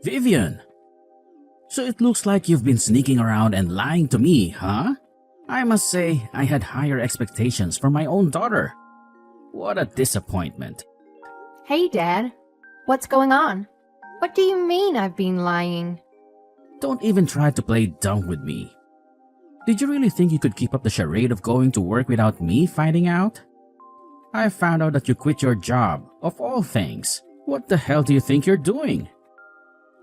Vivian! So it looks like you've been sneaking around and lying to me, huh? I must say, I had higher expectations for my own daughter. What a disappointment. Hey, Dad. What's going on? What do you mean I've been lying? Don't even try to play dumb with me. Did you really think you could keep up the charade of going to work without me finding out? I found out that you quit your job, of all things. What the hell do you think you're doing?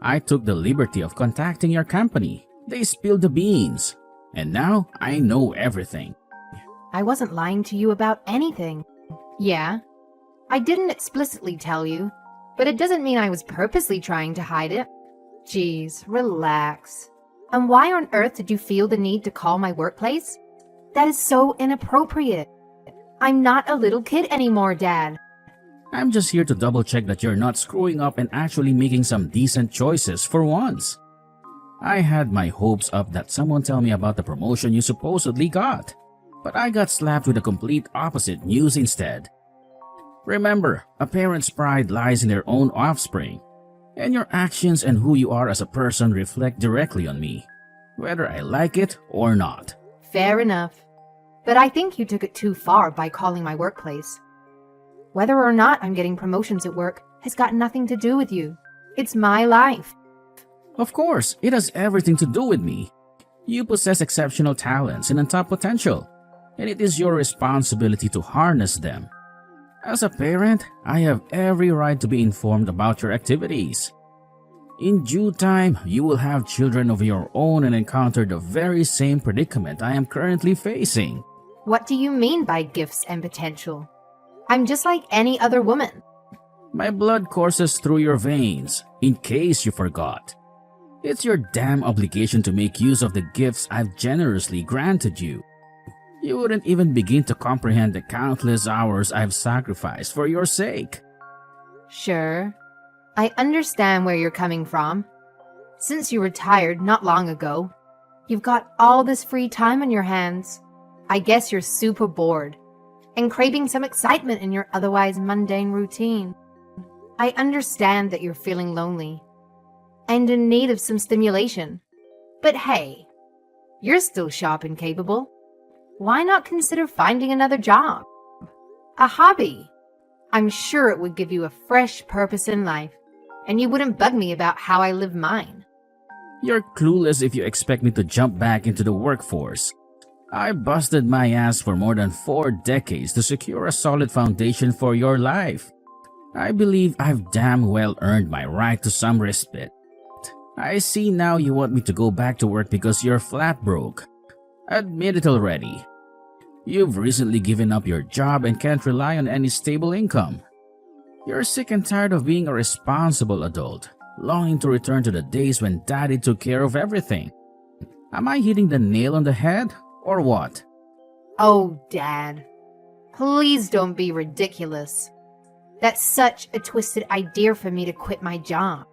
I took the liberty of contacting your company. They spilled the beans. And now I know everything. I wasn't lying to you about anything. Yeah, I didn't explicitly tell you, but it doesn't mean I was purposely trying to hide it. Jeez, relax. And why on earth did you feel the need to call my workplace? That is so inappropriate. I'm not a little kid anymore, Dad. I'm just here to double check that you're not screwing up and actually making some decent choices for once. I had my hopes up that someone tell me about the promotion you supposedly got, but I got slapped with the complete opposite news instead. Remember, a parent's pride lies in their own offspring, and your actions and who you are as a person reflect directly on me, whether I like it or not. Fair enough. But I think you took it too far by calling my workplace. Whether or not I'm getting promotions at work has got nothing to do with you. It's my life. Of course, it has everything to do with me. You possess exceptional talents and untapped potential, and it is your responsibility to harness them. As a parent, I have every right to be informed about your activities. In due time, you will have children of your own and encounter the very same predicament I am currently facing. What do you mean by gifts and potential? I'm just like any other woman. My blood courses through your veins, in case you forgot. It's your damn obligation to make use of the gifts I've generously granted you. You wouldn't even begin to comprehend the countless hours I've sacrificed for your sake. Sure, I understand where you're coming from. Since you retired not long ago, you've got all this free time on your hands. I guess you're super bored and craving some excitement in your otherwise mundane routine. I understand that you're feeling lonely and in need of some stimulation. But hey, you're still sharp and capable. Why not consider finding another job? A hobby? I'm sure it would give you a fresh purpose in life, and you wouldn't bug me about how I live mine. You're clueless if you expect me to jump back into the workforce. I busted my ass for more than 4 decades to secure a solid foundation for your life. I believe I've damn well earned my right to some respite. I see now you want me to go back to work because you're flat broke. Admit it already. You've recently given up your job and can't rely on any stable income. You're sick and tired of being a responsible adult, longing to return to the days when Daddy took care of everything. Am I hitting the nail on the head, or what? Oh, Dad, please don't be ridiculous. That's such a twisted idea for me to quit my job.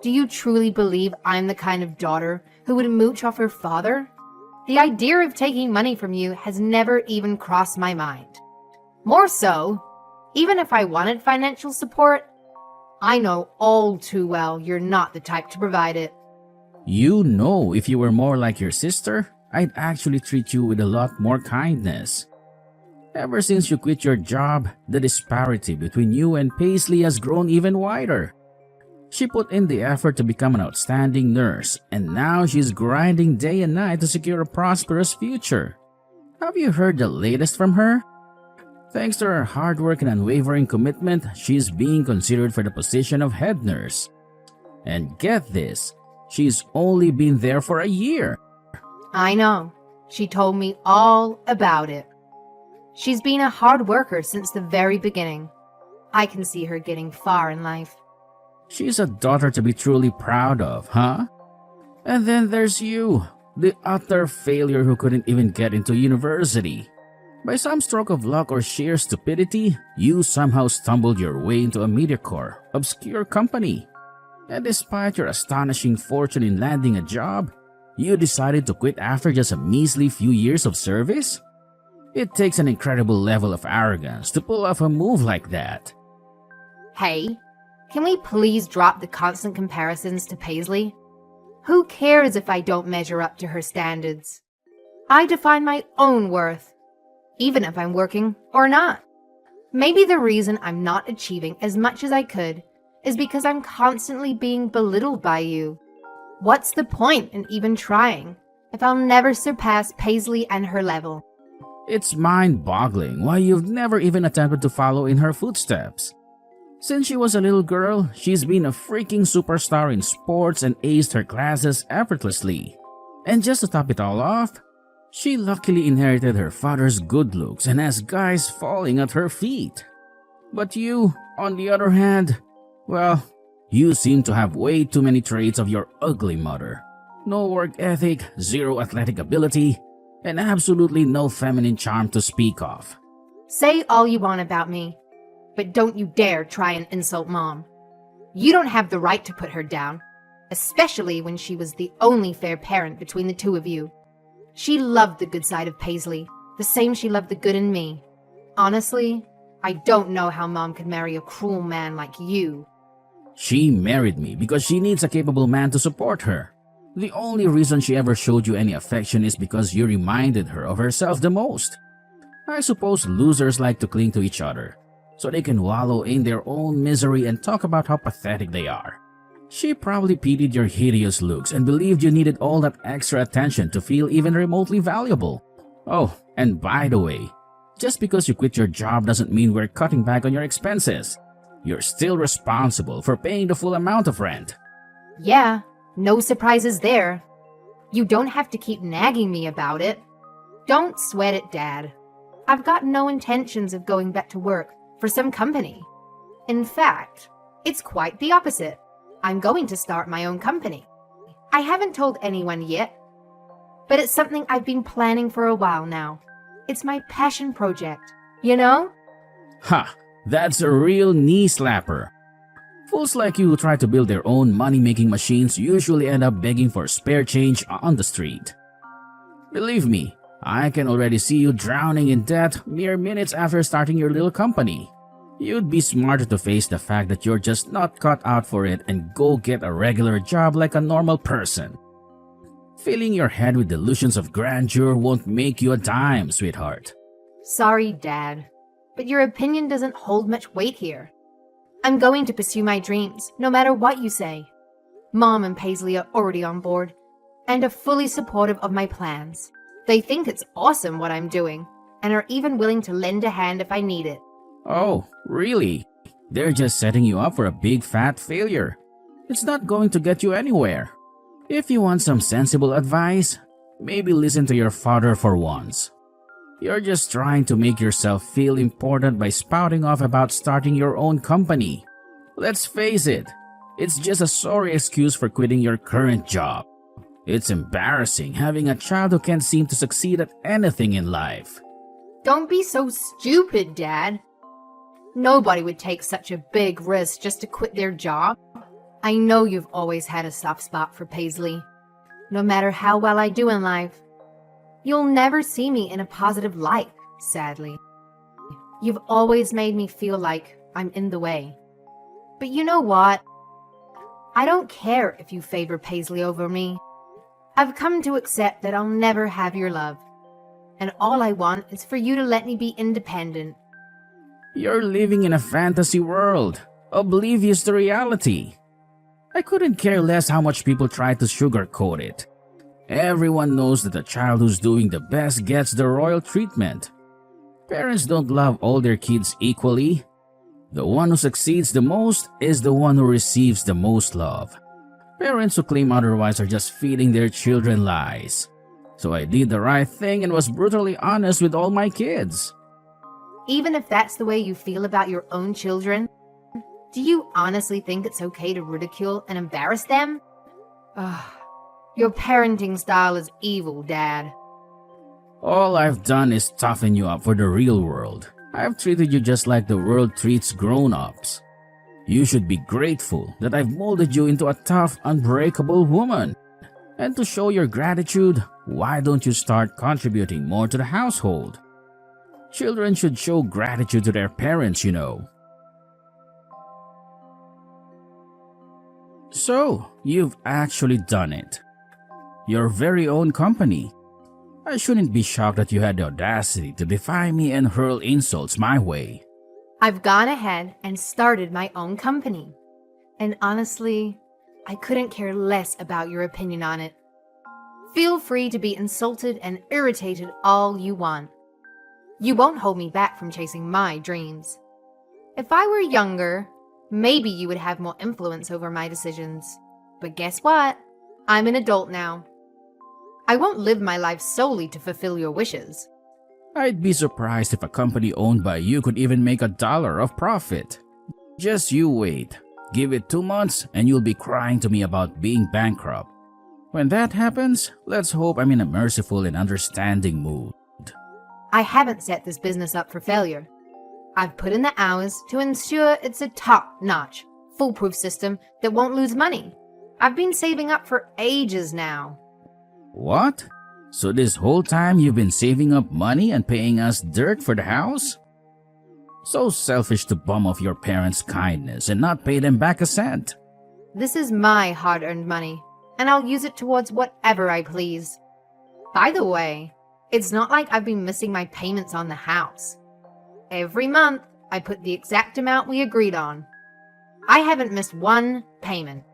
Do you truly believe I'm the kind of daughter who would mooch off her father? The idea of taking money from you has never even crossed my mind. More so, even if I wanted financial support, I know all too well you're not the type to provide it. You know, if you were more like your sister, I'd actually treat you with a lot more kindness. Ever since you quit your job, the disparity between you and Paisley has grown even wider. She put in the effort to become an outstanding nurse, and now she's grinding day and night to secure a prosperous future. Have you heard the latest from her? Thanks to her hard work and unwavering commitment, she's being considered for the position of head nurse. And get this, she's only been there for a year. I know. She told me all about it. She's been a hard worker since the very beginning. I can see her getting far in life. She's a daughter to be truly proud of, huh? And then there's you, the utter failure who couldn't even get into university. By some stroke of luck or sheer stupidity, you somehow stumbled your way into a mediocre, obscure company. And despite your astonishing fortune in landing a job, you decided to quit after just a measly few years of service? It takes an incredible level of arrogance to pull off a move like that. Hey, Can we please drop the constant comparisons to Paisley? Who cares if I don't measure up to her standards? I define my own worth, even if I'm working or not. Maybe the reason I'm not achieving as much as I could is because I'm constantly being belittled by you. What's the point in even trying if I'll never surpass Paisley and her level? It's mind-boggling why you've never even attempted to follow in her footsteps. Since she was a little girl, she's been a freaking superstar in sports and aced her classes effortlessly. And just to top it all off, she luckily inherited her father's good looks and has guys falling at her feet. But you, on the other hand, well, you seem to have way too many traits of your ugly mother. No work ethic, zero athletic ability, and absolutely no feminine charm to speak of. Say all you want about me, but don't you dare try and insult Mom. You don't have the right to put her down, especially when she was the only fair parent between the two of you. She loved the good side of Paisley, the same she loved the good in me. Honestly, I don't know how Mom could marry a cruel man like you. She married me because she needs a capable man to support her. The only reason she ever showed you any affection is because you reminded her of herself the most. I suppose losers like to cling to each other, so they can wallow in their own misery and talk about how pathetic they are. She probably pitied your hideous looks and believed you needed all that extra attention to feel even remotely valuable. Oh, and by the way, just because you quit your job doesn't mean we're cutting back on your expenses. You're still responsible for paying the full amount of rent. Yeah, no surprises there. You don't have to keep nagging me about it. Don't sweat it, Dad. I've got no intentions of going back to work for some company. In fact, it's quite the opposite. I'm going to start my own company. I haven't told anyone yet, but it's something I've been planning for a while now. It's my passion project, you know? Ha! That's a real knee slapper. Fools like you who try to build their own money-making machines usually end up begging for spare change on the street. Believe me, I can already see you drowning in debt mere minutes after starting your little company. You'd be smarter to face the fact that you're just not cut out for it and go get a regular job like a normal person. Filling your head with delusions of grandeur won't make you a dime, sweetheart. Sorry, Dad, but your opinion doesn't hold much weight here. I'm going to pursue my dreams, no matter what you say. Mom and Paisley are already on board and are fully supportive of my plans. They think it's awesome what I'm doing and are even willing to lend a hand if I need it. Oh, really? They're just setting you up for a big fat failure. It's not going to get you anywhere. If you want some sensible advice, maybe listen to your father for once. You're just trying to make yourself feel important by spouting off about starting your own company. Let's face it, it's just a sorry excuse for quitting your current job. It's embarrassing having a child who can't seem to succeed at anything in life. Don't be so stupid, Dad. Nobody would take such a big risk just to quit their job. I know you've always had a soft spot for Paisley. No matter how well I do in life, you'll never see me in a positive light, sadly. You've always made me feel like I'm in the way. But you know what? I don't care if you favor Paisley over me. I've come to accept that I'll never have your love. And all I want is for you to let me be independent. You're living in a fantasy world, oblivious to reality. I couldn't care less how much people try to sugarcoat it. Everyone knows that the child who's doing the best gets the royal treatment. Parents don't love all their kids equally. The one who succeeds the most is the one who receives the most love. Parents who claim otherwise are just feeding their children lies. So I did the right thing and was brutally honest with all my kids. Even if that's the way you feel about your own children, do you honestly think it's okay to ridicule and embarrass them? Ugh. Your parenting style is evil, Dad. All I've done is toughen you up for the real world. I've treated you just like the world treats grown-ups. You should be grateful that I've molded you into a tough, unbreakable woman. And to show your gratitude, why don't you start contributing more to the household? Children should show gratitude to their parents, you know. So, you've actually done it. Your very own company. I shouldn't be shocked that you had the audacity to defy me and hurl insults my way. I've gone ahead and started my own company. And honestly, I couldn't care less about your opinion on it. Feel free to be insulted and irritated all you want. You won't hold me back from chasing my dreams. If I were younger, maybe you would have more influence over my decisions. But guess what? I'm an adult now. I won't live my life solely to fulfill your wishes. I'd be surprised if a company owned by you could even make $1 of profit. Just you wait. Give it 2 months and you'll be crying to me about being bankrupt. When that happens, let's hope I'm in a merciful and understanding mood. I haven't set this business up for failure. I've put in the hours to ensure it's a top-notch, foolproof system that won't lose money. I've been saving up for ages now. What? So this whole time you've been saving up money and paying us dirt for the house? So selfish to bum off your parents' kindness and not pay them back a cent. This is my hard-earned money, and I'll use it towards whatever I please. By the way, it's not like I've been missing my payments on the house. Every month, I put the exact amount we agreed on. I haven't missed one payment.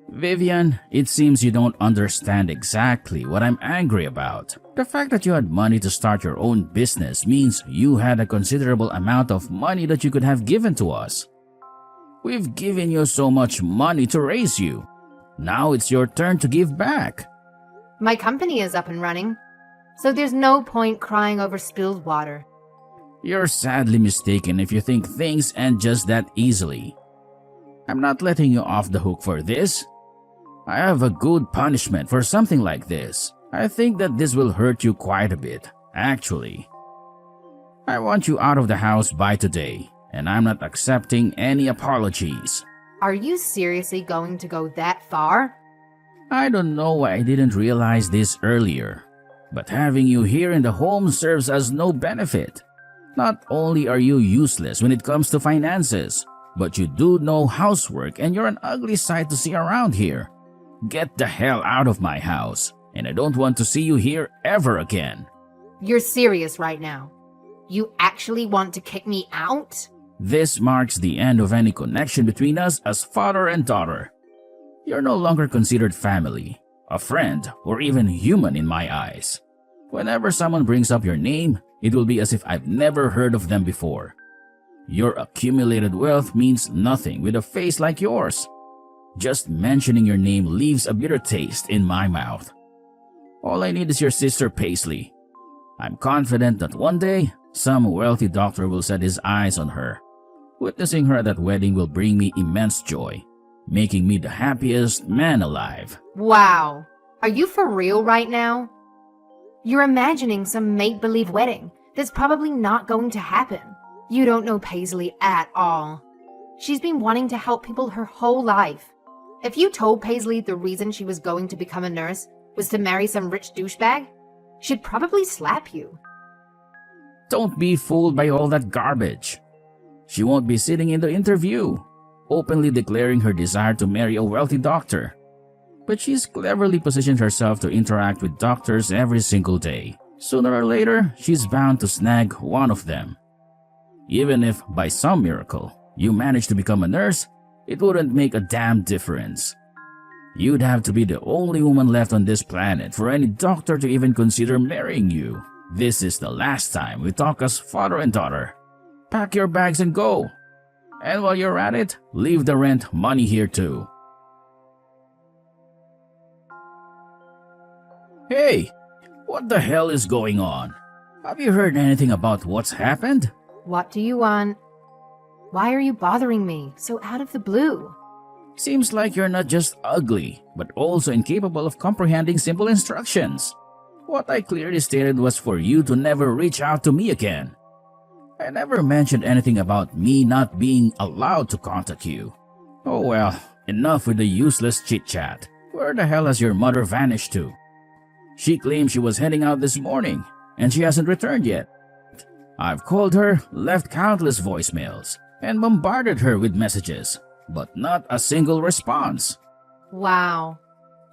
Vivian, it seems you don't understand exactly what I'm angry about. The fact that you had money to start your own business means you had a considerable amount of money that you could have given to us. We've given you so much money to raise you. Now it's your turn to give back. My company is up and running, so there's no point crying over spilled water. You're sadly mistaken if you think things end just that easily. I'm not letting you off the hook for this. I have a good punishment for something like this. I think that this will hurt you quite a bit, actually. I want you out of the house by today, and I'm not accepting any apologies. Are you seriously going to go that far? I don't know why I didn't realize this earlier, but having you here in the home serves as no benefit. Not only are you useless when it comes to finances, but you do no housework and you're an ugly sight to see around here. Get the hell out of my house, and I don't want to see you here ever again. You're serious right now. You actually want to kick me out? This marks the end of any connection between us as father and daughter. You're no longer considered family, a friend, or even human in my eyes. Whenever someone brings up your name, it will be as if I've never heard of them before. Your accumulated wealth means nothing with a face like yours. Just mentioning your name leaves a bitter taste in my mouth. All I need is your sister Paisley. I'm confident that one day, some wealthy doctor will set his eyes on her. Witnessing her at that wedding will bring me immense joy, making me the happiest man alive. Wow. Are you for real right now? You're imagining some make-believe wedding that's probably not going to happen. You don't know Paisley at all. She's been wanting to help people her whole life. If you told Paisley the reason she was going to become a nurse was to marry some rich douchebag, she'd probably slap you. Don't be fooled by all that garbage. She won't be sitting in the interview, openly declaring her desire to marry a wealthy doctor. But she's cleverly positioned herself to interact with doctors every single day. Sooner or later, she's bound to snag one of them. Even if, by some miracle, you manage to become a nurse, it wouldn't make a damn difference. You'd have to be the only woman left on this planet for any doctor to even consider marrying you. This is the last time we talk as father and daughter. Pack your bags and go. And while you're at it, leave the rent money here too. Hey, what the hell is going on? Have you heard anything about what's happened? What do you want? Why are you bothering me so out of the blue? Seems like you're not just ugly, but also incapable of comprehending simple instructions. What I clearly stated was for you to never reach out to me again. I never mentioned anything about me not being allowed to contact you. Oh well, enough with the useless chit-chat. Where the hell has your mother vanished to? She claimed she was heading out this morning, and she hasn't returned yet. I've called her, left countless voicemails, and bombarded her with messages, but not a single response. Wow.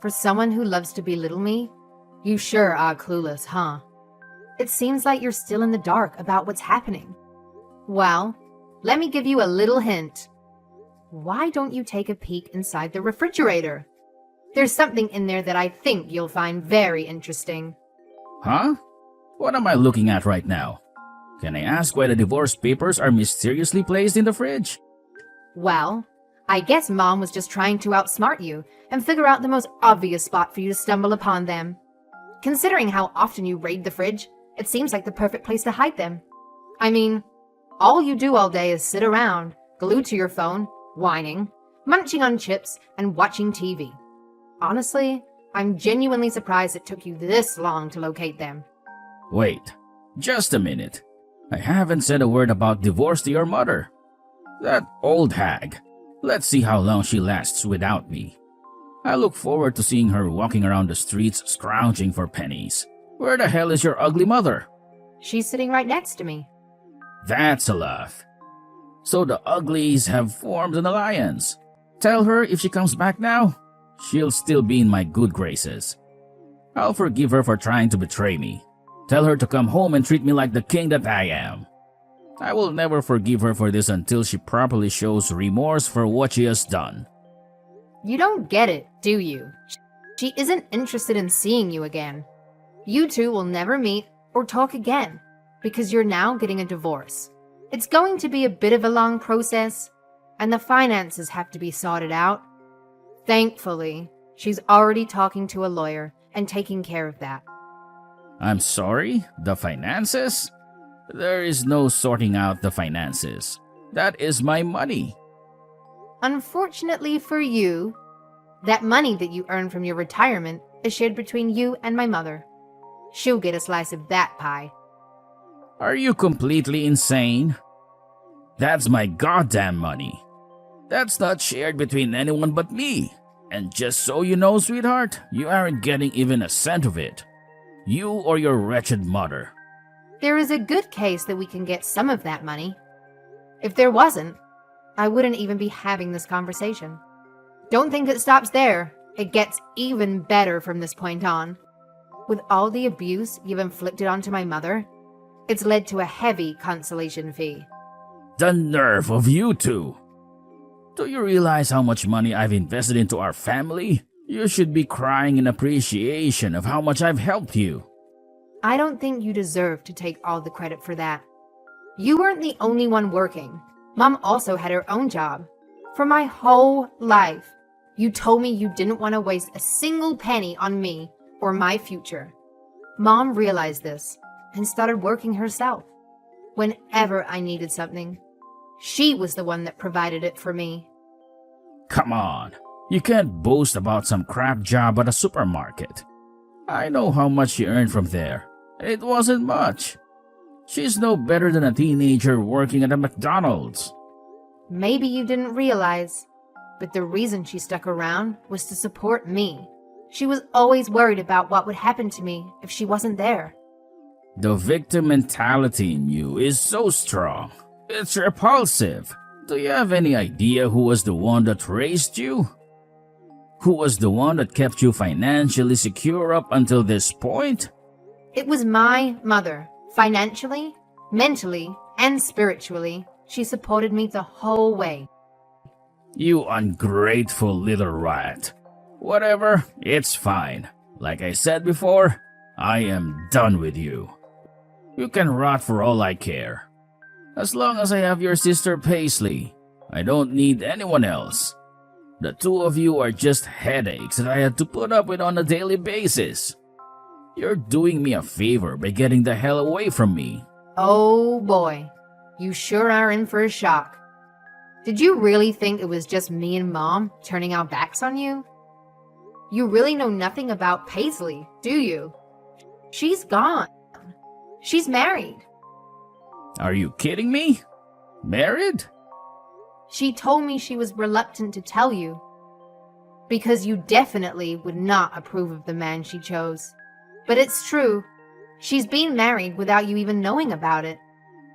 For someone who loves to belittle me, you sure are clueless, huh? It seems like you're still in the dark about what's happening. Well, let me give you a little hint. Why don't you take a peek inside the refrigerator? There's something in there that I think you'll find very interesting. Huh? What am I looking at right now? Can I ask why the divorce papers are mysteriously placed in the fridge? Well, I guess Mom was just trying to outsmart you and figure out the most obvious spot for you to stumble upon them. Considering how often you raid the fridge, it seems like the perfect place to hide them. I mean, all you do all day is sit around, glued to your phone, whining, munching on chips, and watching TV. Honestly, I'm genuinely surprised it took you this long to locate them. Wait, just a minute. I haven't said a word about divorce to your mother. That old hag. Let's see how long she lasts without me. I look forward to seeing her walking around the streets scrounging for pennies. Where the hell is your ugly mother? She's sitting right next to me. That's a laugh. So the uglies have formed an alliance. Tell her if she comes back now, she'll still be in my good graces. I'll forgive her for trying to betray me. Tell her to come home and treat me like the king that I am. I will never forgive her for this until she properly shows remorse for what she has done. You don't get it, do you? She isn't interested in seeing you again. You two will never meet or talk again because you're now getting a divorce. It's going to be a bit of a long process, and the finances have to be sorted out. Thankfully, she's already talking to a lawyer and taking care of that. I'm sorry? The finances? There is no sorting out the finances. That is my money. Unfortunately for you, that money that you earn from your retirement is shared between you and my mother. She'll get a slice of that pie. Are you completely insane? That's my goddamn money. That's not shared between anyone but me. And just so you know, sweetheart, you aren't getting even a cent of it. You or your wretched mother. There is a good case that we can get some of that money. If there wasn't, I wouldn't even be having this conversation. Don't think it stops there. It gets even better from this point on. With all the abuse you've inflicted onto my mother, it's led to a heavy consolation fee. The nerve of you two! Do you realize how much money I've invested into our family? You should be crying in appreciation of how much I've helped you. I don't think you deserve to take all the credit for that. You weren't the only one working. Mom also had her own job. For my whole life, you told me you didn't want to waste a single penny on me or my future. Mom realized this and started working herself. Whenever I needed something, she was the one that provided it for me. Come on, you can't boast about some crap job at a supermarket. I know how much she earned from there. It wasn't much. She's no better than a teenager working at a McDonald's. Maybe you didn't realize, but the reason she stuck around was to support me. She was always worried about what would happen to me if she wasn't there. The victim mentality in you is so strong. It's repulsive. Do you have any idea who was the one that raised you? Who was the one that kept you financially secure up until this point? It was my mother. Financially, mentally, and spiritually, she supported me the whole way. You ungrateful little rat. Whatever, it's fine. Like I said before, I am done with you. You can rot for all I care. As long as I have your sister Paisley, I don't need anyone else. The two of you are just headaches that I had to put up with on a daily basis. You're doing me a favor by getting the hell away from me. Oh boy, you sure are in for a shock. Did you really think it was just me and Mom turning our backs on you? You really know nothing about Paisley, do you? She's gone. She's married. Are you kidding me? Married? She told me she was reluctant to tell you, because you definitely would not approve of the man she chose. But it's true. She's been married without you even knowing about it.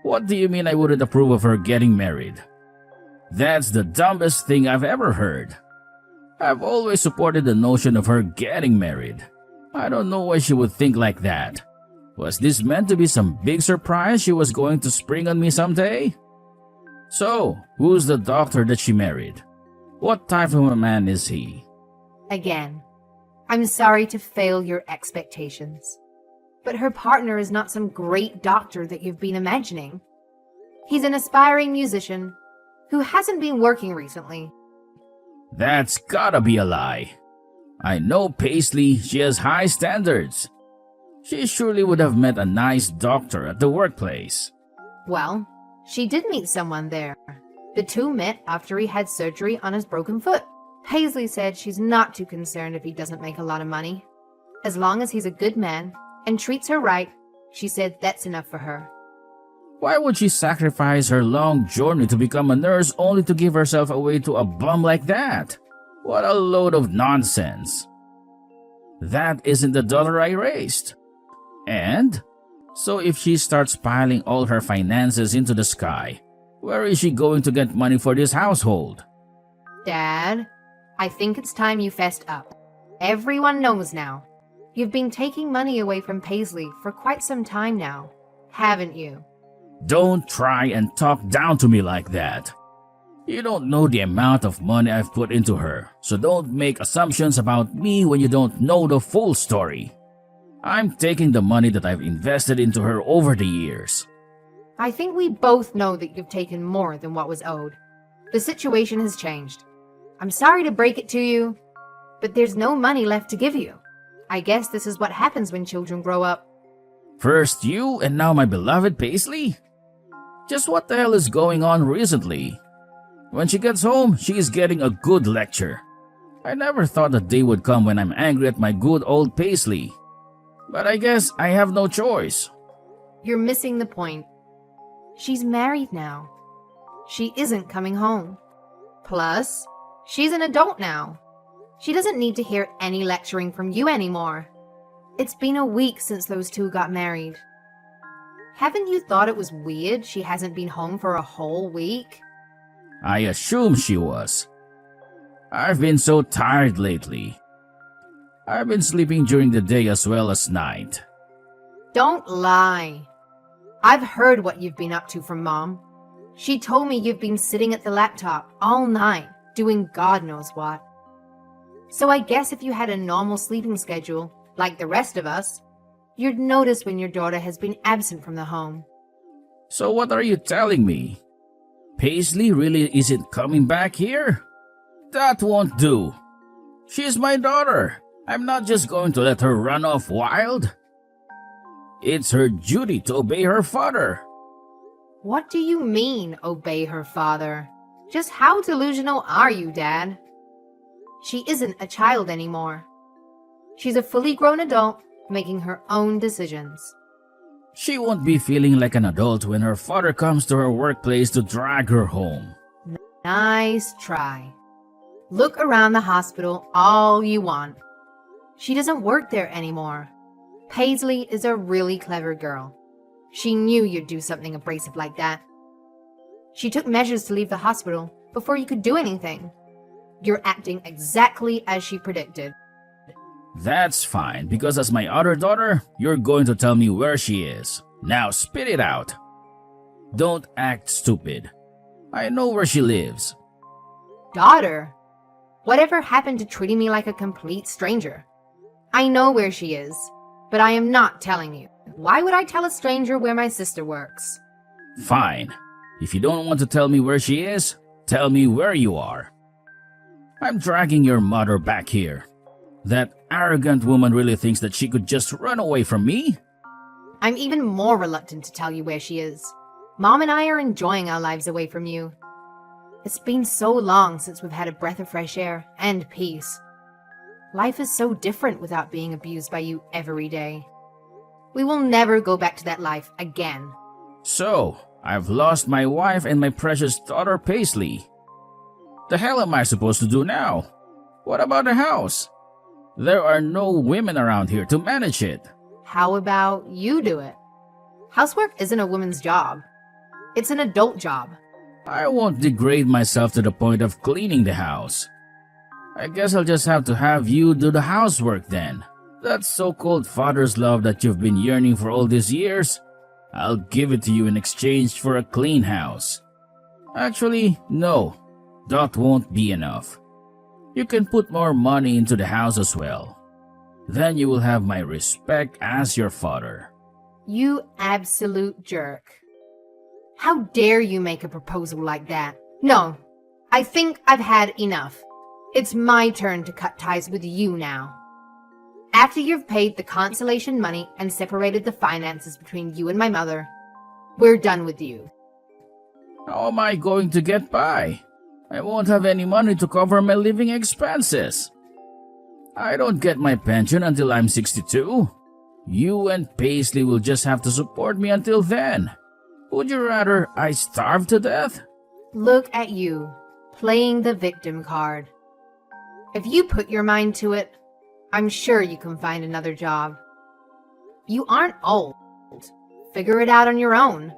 What do you mean I wouldn't approve of her getting married? That's the dumbest thing I've ever heard. I've always supported the notion of her getting married. I don't know why she would think like that. Was this meant to be some big surprise she was going to spring on me someday? So, who's the doctor that she married? What type of a man is he? Again, I'm sorry to fail your expectations, but her partner is not some great doctor that you've been imagining. He's an aspiring musician who hasn't been working recently. That's gotta be a lie. I know Paisley, she has high standards. She surely would have met a nice doctor at the workplace. Well, she did meet someone there. The two met after he had surgery on his broken foot. Paisley said she's not too concerned if he doesn't make a lot of money. As long as he's a good man and treats her right, she said that's enough for her. Why would she sacrifice her long journey to become a nurse only to give herself away to a bum like that? What a load of nonsense. That isn't the daughter I raised. And? So if she starts piling all her finances into the sky, where is she going to get money for this household? Dad, I think it's time you fessed up. Everyone knows now. You've been taking money away from Paisley for quite some time now, haven't you? Don't try and talk down to me like that. You don't know the amount of money I've put into her, so don't make assumptions about me when you don't know the full story. I'm taking the money that I've invested into her over the years. I think we both know that you've taken more than what was owed. The situation has changed. I'm sorry to break it to you, but there's no money left to give you. I guess this is what happens when children grow up. First you, and now my beloved Paisley? Just what the hell is going on recently? When she gets home, she is getting a good lecture. I never thought the day would come when I'm angry at my good old Paisley. But I guess I have no choice. You're missing the point. She's married now. She isn't coming home. Plus, she's an adult now. She doesn't need to hear any lecturing from you anymore. It's been a week since those two got married. Haven't you thought it was weird she hasn't been home for a whole week? I assume she was. I've been so tired lately. I've been sleeping during the day as well as night. Don't lie. I've heard what you've been up to from Mom. She told me you've been sitting at the laptop all night, doing God knows what. So I guess if you had a normal sleeping schedule, like the rest of us, you'd notice when your daughter has been absent from the home. So what are you telling me? Paisley really isn't coming back here? That won't do. She's my daughter. I'm not just going to let her run off wild. It's her duty to obey her father. What do you mean, obey her father? Just how delusional are you, Dad? She isn't a child anymore. She's a fully grown adult, making her own decisions. She won't be feeling like an adult when her father comes to her workplace to drag her home. Nice try. Look around the hospital all you want. She doesn't work there anymore. Paisley is a really clever girl. She knew you'd do something abrasive like that. She took measures to leave the hospital before you could do anything. You're acting exactly as she predicted. That's fine, because as my other daughter, you're going to tell me where she is. Now spit it out. Don't act stupid. I know where she lives. Daughter? Whatever happened to treating me like a complete stranger? I know where she is, but I am not telling you. Why would I tell a stranger where my sister works? Fine. If you don't want to tell me where she is, tell me where you are. I'm dragging your mother back here. That arrogant woman really thinks that she could just run away from me? I'm even more reluctant to tell you where she is. Mom and I are enjoying our lives away from you. It's been so long since we've had a breath of fresh air and peace. Life is so different without being abused by you every day. We will never go back to that life again. So, I've lost my wife and my precious daughter Paisley. The hell am I supposed to do now? What about the house? There are no women around here to manage it. How about you do it? Housework isn't a woman's job. It's an adult job. I won't degrade myself to the point of cleaning the house. I guess I'll just have to have you do the housework then. That so-called father's love that you've been yearning for all these years, I'll give it to you in exchange for a clean house. Actually, no, that won't be enough. You can put more money into the house as well. Then you will have my respect as your father. You absolute jerk. How dare you make a proposal like that? No, I think I've had enough. It's my turn to cut ties with you now. After you've paid the consolation money and separated the finances between you and my mother, we're done with you. How am I going to get by? I won't have any money to cover my living expenses. I don't get my pension until I'm 62. You and Paisley will just have to support me until then. Would you rather I starve to death? Look at you, playing the victim card. If you put your mind to it, I'm sure you can find another job. You aren't old. Figure it out on your own.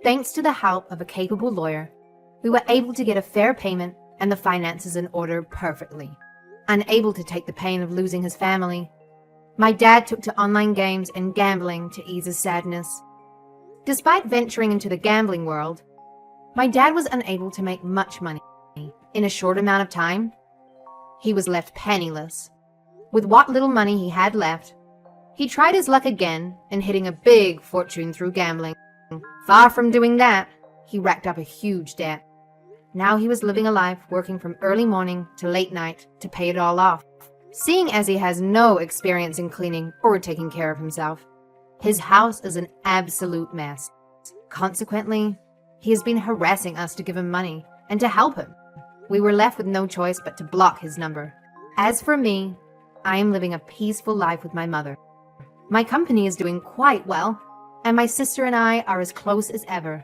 Thanks to the help of a capable lawyer, we were able to get a fair payment and the finances in order perfectly. Unable to take the pain of losing his family, my dad took to online games and gambling to ease his sadness. Despite venturing into the gambling world, my dad was unable to make much money. In a short amount of time, he was left penniless. With what little money he had left, he tried his luck again in hitting a big fortune through gambling. Far from doing that, he racked up a huge debt. Now he was living a life working from early morning to late night to pay it all off. Seeing as he has no experience in cleaning or taking care of himself, his house is an absolute mess. Consequently, he has been harassing us to give him money and to help him. We were left with no choice but to block his number. As for me, I am living a peaceful life with my mother. My company is doing quite well, and my sister and I are as close as ever.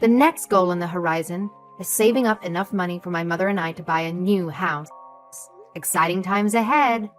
The next goal on the horizon is saving up enough money for my mother and I to buy a new house. Exciting times ahead.